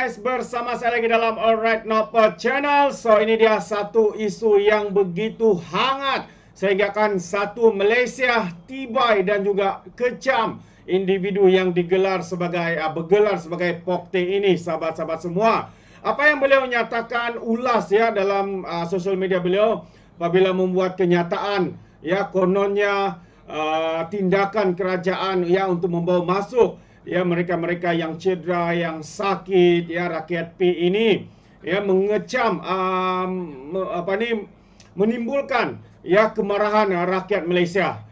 guys, bersama saya lagi dalam Alright Novel Channel. So ini dia satu isu yang begitu hangat sehingga kan satu Malaysia tibai dan juga kecam individu yang bergelar sebagai POKT ini, sahabat-sahabat semua. Apa yang beliau nyatakan ulas ya dalam sosial media beliau apabila membuat kenyataan ya kononnya tindakan kerajaan ya untuk membawa masuk ya mereka-mereka yang cedera, yang sakit, ya rakyat P ini ya mengecam menimbulkan ya kemarahan rakyat Malaysia.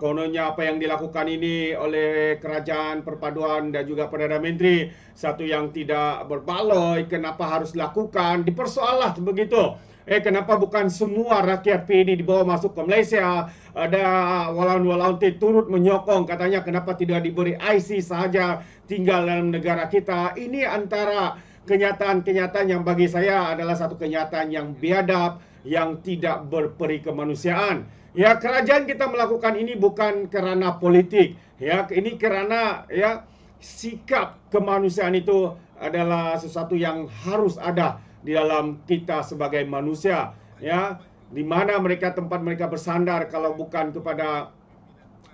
Kononnya apa yang dilakukan ini oleh kerajaan perpaduan dan juga Perdana Menteri satu yang tidak berbaloi, kenapa harus dilakukan, dipersoalah begitu. Kenapa bukan semua rakyat P ini dibawa masuk ke Malaysia? Ada walaun-walaun turut menyokong, katanya kenapa tidak diberi IC sahaja tinggal dalam negara kita. Ini antara kenyataan-kenyataan yang bagi saya adalah satu kenyataan yang biadab, yang tidak berperi kemanusiaan. Ya, kerajaan kita melakukan ini bukan kerana politik. Ya, ini kerana ya sikap kemanusiaan itu adalah sesuatu yang harus ada di dalam kita sebagai manusia, ya, di mana tempat mereka bersandar kalau bukan kepada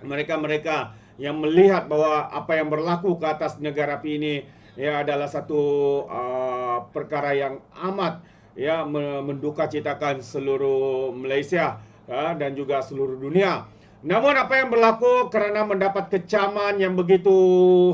mereka-mereka yang melihat bahwa apa yang berlaku ke atas negara ini ya adalah satu perkara yang amat ya mendukacitakan seluruh Malaysia dan juga seluruh dunia. Namun apa yang berlaku kerana mendapat kecaman yang begitu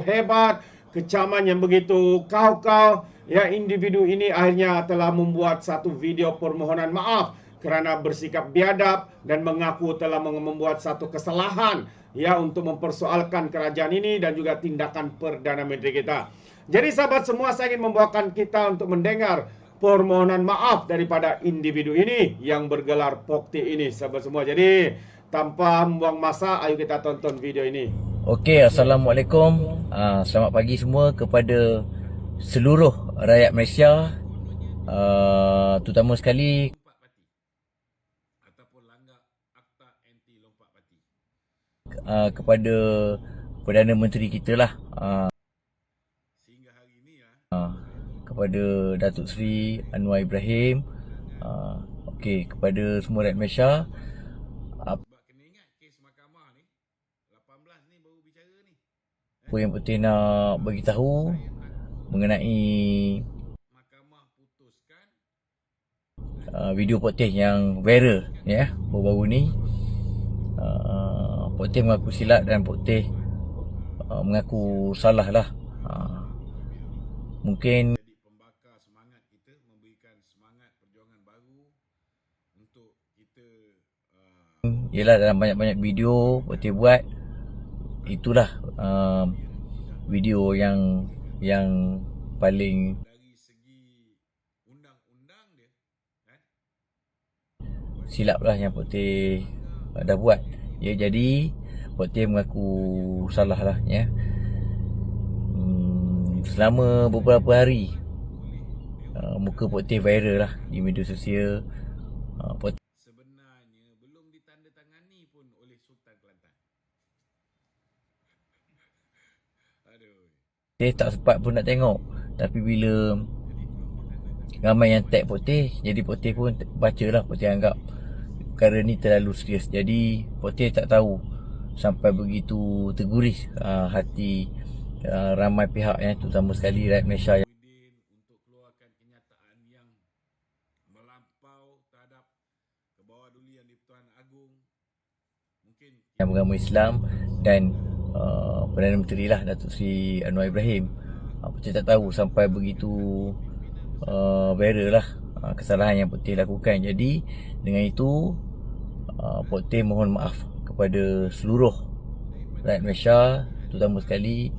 hebat, kecaman yang begitu kau-kau, ya individu ini akhirnya telah membuat satu video permohonan maaf kerana bersikap biadab dan mengaku telah membuat satu kesalahan ya untuk mempersoalkan kerajaan ini dan juga tindakan Perdana Menteri kita. Jadi sahabat semua, saya ingin membawakan kita untuk mendengar permohonan maaf daripada individu ini yang bergelar POKT ini, sahabat semua. Jadi tanpa membuang masa, ayo kita tonton video ini. Okey, Assalamualaikum. Selamat pagi semua kepada seluruh rakyat Malaysia, terutama sekali kepada Perdana Menteri kita lah, kepada Datuk Seri Anwar Ibrahim, okey, kepada semua rakyat Malaysia. Apa yang penting nak bagi tahu mengenai video pokteh yang viral ya baru-baru ni. Pokteh mengaku silap dan pokteh mengaku salah lah. Mungkin ialah dalam banyak-banyak video pokteh buat, itulah video yang paling silap lah yang pokteh dah buat ya. Jadi pokteh mengaku salah lah ya. Selama beberapa hari muka pokteh viral lah di media sosial. Pokteh tak sempat pun nak tengok, tapi bila ramai yang tag pokteh, jadi pokteh pun bacalah. Pokteh anggap perkara ni terlalu serius, jadi pokteh tak tahu sampai begitu terguris hati ramai pihak ya, terutama sekali rakyat Malaysia untuk keluarkan kenyataan yang melampau terhadap kebawadulian di-Pertuan Agong, mungkin yang beragama Islam dan Perdana Menteri lah, Datuk Seri Anwar Ibrahim. Pokteh tak tahu sampai begitu viral lah kesalahan yang pokteh lakukan. Jadi dengan itu pokteh mohon maaf kepada seluruh rakyat Malaysia, terutama sekali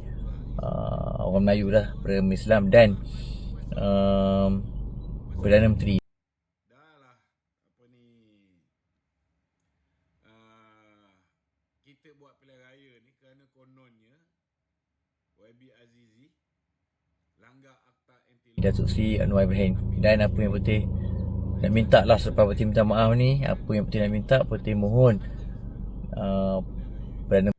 orang Melayu lah, beragama Islam dan Perdana Menteri. Kita buat pilihan raya ni kerana kononnya YB Azizi langgar akta anti Datuk Seri Anwar Ibrahim. Dan apa yang pokteh nak minta lah, selepas pokteh minta maaf ni, apa yang pokteh nak minta, pokteh mohon Perdana.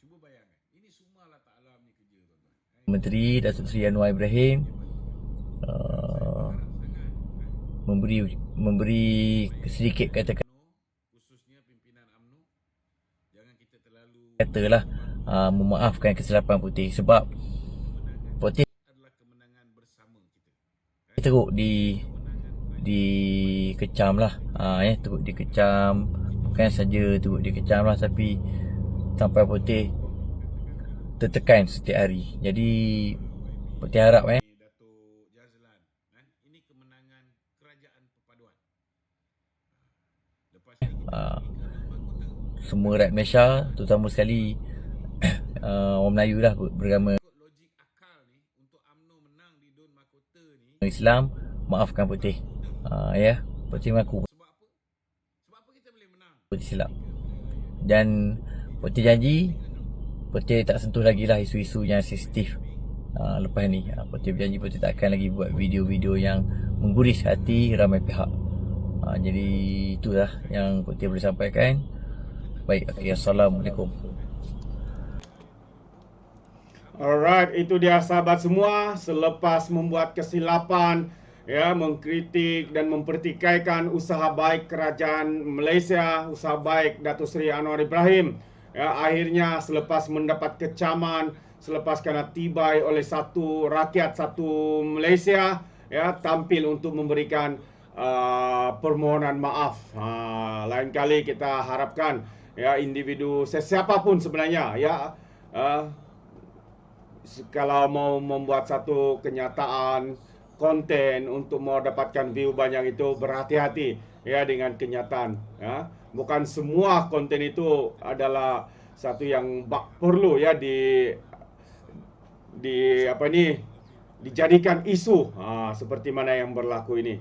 Cuba bayangkan, ini semua Allah Ta'ala ni kerja tuan-tuan. Menteri Datuk Seri Anwar Ibrahim memberi sedikit katalah memaafkan kesilapan Putih, sebab Putih teruk dikecam lah, teruk dikecam, bukan saja teruk dikecam lah, tapi sampai Putih tertekan setiap hari. Jadi Putih harap semua rakyat Malaysia, terutama sekali orang Melayu lah, beragama Islam, maafkan Putih. Putih mengaku Putih silap, dan Putih janji Putih tak sentuh lagi lah isu-isu yang sensitif lepas ni. Putih berjanji Putih tak akan lagi buat video-video yang mengguris hati ramai pihak. Jadi itulah yang Putih boleh sampaikan. Baik, Assalamualaikum. Alright, itu dia sahabat semua. Selepas membuat kesilapan, mengkritik dan mempertikaikan usaha baik kerajaan Malaysia, usaha baik Datuk Seri Anwar Ibrahim, akhirnya selepas mendapat kecaman, selepas kena tibai oleh satu rakyat, satu Malaysia, tampil untuk memberikan permohonan maaf. Lain kali kita harapkan individu sesiapapun sebenarnya kalau mau membuat satu kenyataan konten untuk mau dapatkan view banyak, itu berhati-hati dengan kenyataan. Bukan semua konten itu adalah satu yang perlu dijadikan isu seperti mana yang berlaku ini.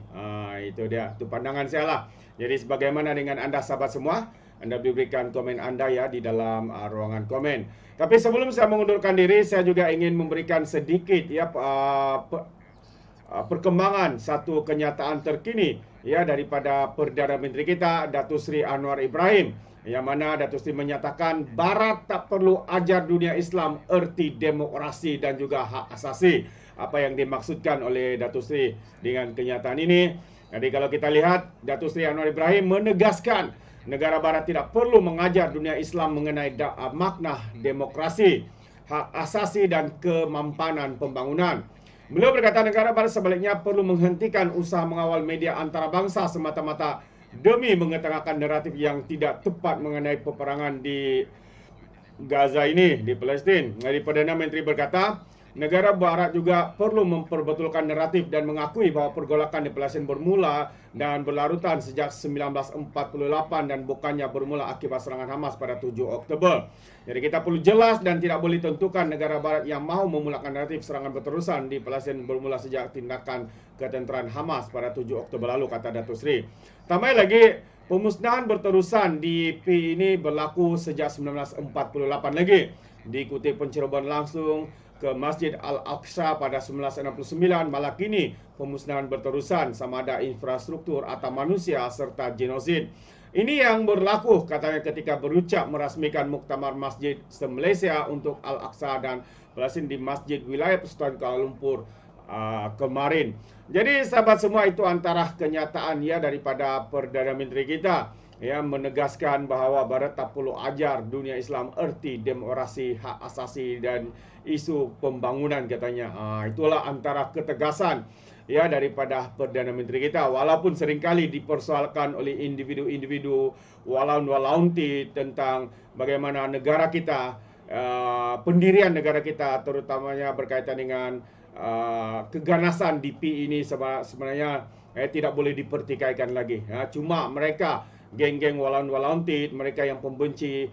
Itu dia, itu pandangan saya lah. Jadi sebagaimana dengan anda sahabat semua, anda berikan komen anda di dalam ruangan komen. Tapi sebelum saya mengundurkan diri, saya juga ingin memberikan sedikit perkembangan satu kenyataan terkini daripada Perdana Menteri kita, Datuk Seri Anwar Ibrahim, yang mana Datuk Seri menyatakan Barat tak perlu ajar dunia Islam erti demokrasi dan juga hak asasi. Apa yang dimaksudkan oleh Datuk Seri dengan kenyataan ini? Jadi kalau kita lihat, Datuk Seri Anwar Ibrahim menegaskan negara Barat tidak perlu mengajar dunia Islam mengenai makna demokrasi, hak asasi dan kemampanan pembangunan. Beliau berkata negara Barat sebaliknya perlu menghentikan usaha mengawal media antarabangsa semata-mata demi mengetengahkan naratif yang tidak tepat mengenai peperangan di Gaza ini, di Palestin. Jadi Perdana Menteri berkata, negara Barat juga perlu memperbetulkan naratif dan mengakui bahawa pergolakan di Palestin bermula dan berlarutan sejak 1948 dan bukannya bermula akibat serangan Hamas pada 7 Oktober. Jadi kita perlu jelas dan tidak boleh tentukan negara Barat yang mahu memulakan naratif serangan berterusan di Palestin bermula sejak tindakan ketenteraan Hamas pada 7 Oktober lalu, kata Datuk Seri. Tambah lagi, pemusnahan berterusan di PI ini berlaku sejak 1948 lagi. Diikuti pencerobohan langsung ke Masjid Al-Aqsa pada 1969, malah kini pemusnahan berterusan sama ada infrastruktur atau manusia serta genosid. Ini yang berlaku katanya ketika berucap merasmikan Muktamar Masjid se-Malaysia untuk Al-Aqsa dan Palestin di Masjid Wilayah Persekutuan Kuala Lumpur kemarin. Jadi sahabat semua, itu antara kenyataan daripada Perdana Menteri kita menegaskan bahawa Barat tak perlu ajar dunia Islam erti demokrasi, hak asasi dan isu pembangunan katanya. Itulah antara ketegasan daripada Perdana Menteri kita, walaupun seringkali dipersoalkan oleh individu-individu walaun-walaunti tentang bagaimana negara kita, pendirian negara kita, terutamanya berkaitan dengan keganasan di PI ini sebenarnya tidak boleh dipertikaikan lagi. Cuma mereka geng-geng walaun-walaunti, mereka yang pembenci,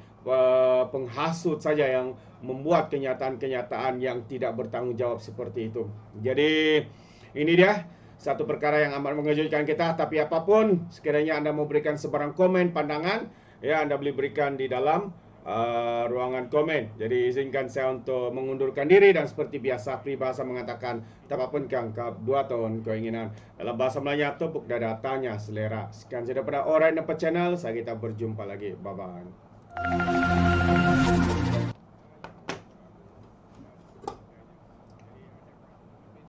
penghasut saja yang membuat kenyataan-kenyataan yang tidak bertanggung jawab seperti itu. Jadi ini dia satu perkara yang amat mengejutkan kita. Tapi apapun, sekiranya anda mau berikan sebarang komen, pandangan, anda boleh berikan di dalam ruangan komen. Jadi izinkan saya untuk mengundurkan diri, dan seperti biasa peribahasa mengatakan tapapun kangkap 2 tahun keinginan. Dalam bahasa Melayu, tepuk dada tanya selera. Sekian saja daripada Alright Nampak Channel. Saya kita berjumpa lagi. Bye bye.